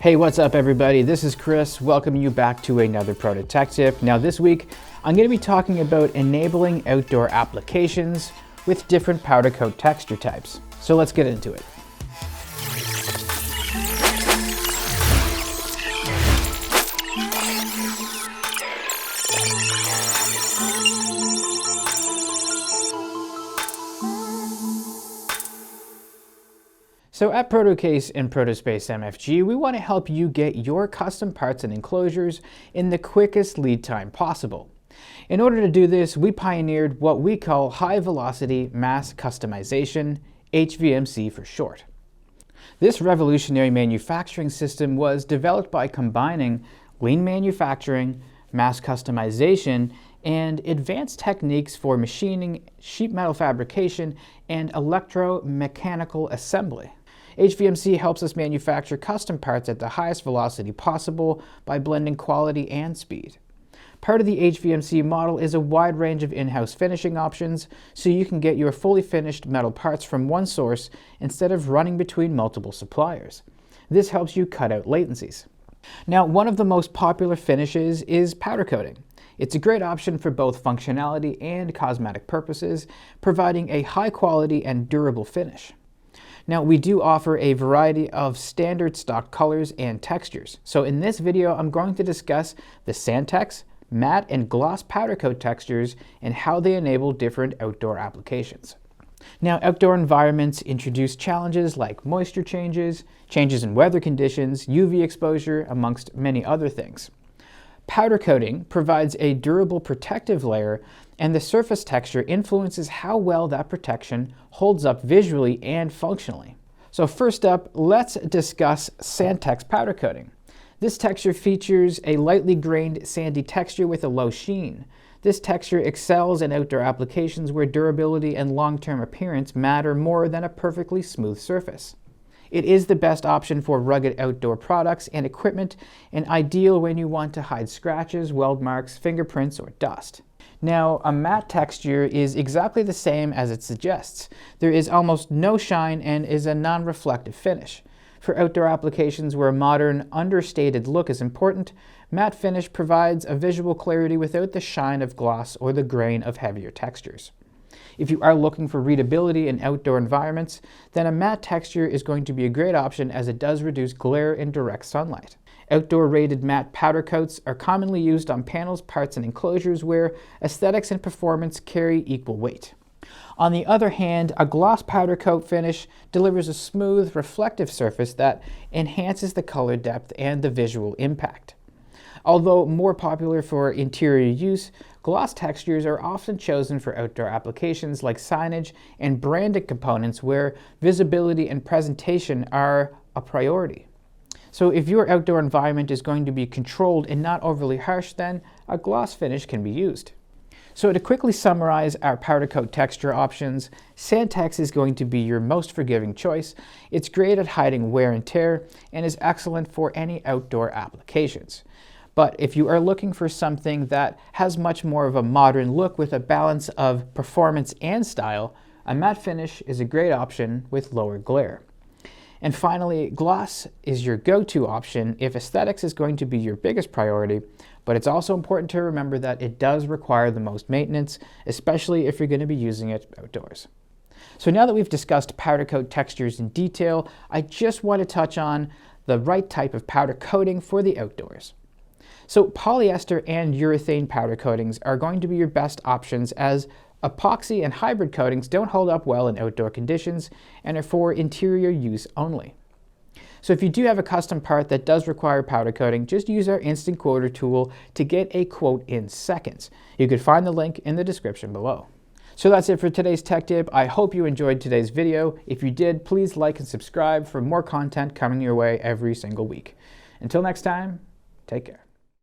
Hey, what's up everybody? This is Chris, welcoming you back to another Proto Tech Tip. Now this week, I'm going to be talking about enabling outdoor applications with different powder coat texture types. So let's get into it. So at ProtoCase and Protospace MFG, we want to help you get your custom parts and enclosures in the quickest lead time possible. In order to do this, we pioneered what we call high velocity mass customization, HVMC for short. This revolutionary manufacturing system was developed by combining lean manufacturing, mass customization, and advanced techniques for machining, sheet metal fabrication, and electromechanical assembly. HVMC helps us manufacture custom parts at the highest velocity possible by blending quality and speed. Part of the HVMC model is a wide range of in-house finishing options, so you can get your fully finished metal parts from one source instead of running between multiple suppliers. This helps you cut out latencies. Now, one of the most popular finishes is powder coating. It's a great option for both functionality and cosmetic purposes, providing a high quality and durable finish. Now, we do offer a variety of standard stock colors and textures. So in this video, I'm going to discuss the Sandtex, matte, and gloss powder coat textures and how they enable different outdoor applications. Now, outdoor environments introduce challenges like moisture changes, changes in weather conditions, UV exposure, amongst many other things. Powder coating provides a durable protective layer, and the surface texture influences how well that protection holds up visually and functionally. So first up, let's discuss Sandtex powder coating. This texture features a lightly grained sandy texture with a low sheen. This texture excels in outdoor applications where durability and long-term appearance matter more than a perfectly smooth surface. It is the best option for rugged outdoor products and equipment, and ideal when you want to hide scratches, weld marks, fingerprints, or dust. Now, a matte texture is exactly the same as it suggests. There is almost no shine and is a non-reflective finish. For outdoor applications where a modern, understated look is important, matte finish provides a visual clarity without the shine of gloss or the grain of heavier textures. If you are looking for readability in outdoor environments, then a matte texture is going to be a great option as it does reduce glare in direct sunlight. Outdoor rated matte powder coats are commonly used on panels, parts, and enclosures where aesthetics and performance carry equal weight. On the other hand, a gloss powder coat finish delivers a smooth, reflective surface that enhances the color depth and the visual impact. Although more popular for interior use, gloss textures are often chosen for outdoor applications like signage and branded components where visibility and presentation are a priority. So if your outdoor environment is going to be controlled and not overly harsh, then a gloss finish can be used. So to quickly summarize our powder coat texture options, Sandtex is going to be your most forgiving choice. It's great at hiding wear and tear and is excellent for any outdoor applications. But if you are looking for something that has much more of a modern look with a balance of performance and style, a matte finish is a great option with lower glare. And finally, gloss is your go-to option if aesthetics is going to be your biggest priority, but it's also important to remember that it does require the most maintenance, especially if you're going to be using it outdoors. So now that we've discussed powder coat textures in detail, I just want to touch on the right type of powder coating for the outdoors. So polyester and urethane powder coatings are going to be your best options as epoxy and hybrid coatings don't hold up well in outdoor conditions and are for interior use only. So if you do have a custom part that does require powder coating, just use our instant quoter tool to get a quote in seconds. You can find the link in the description below. So that's it for today's tech tip. I hope you enjoyed today's video. If you did, please like and subscribe for more content coming your way every single week. Until next time, take care.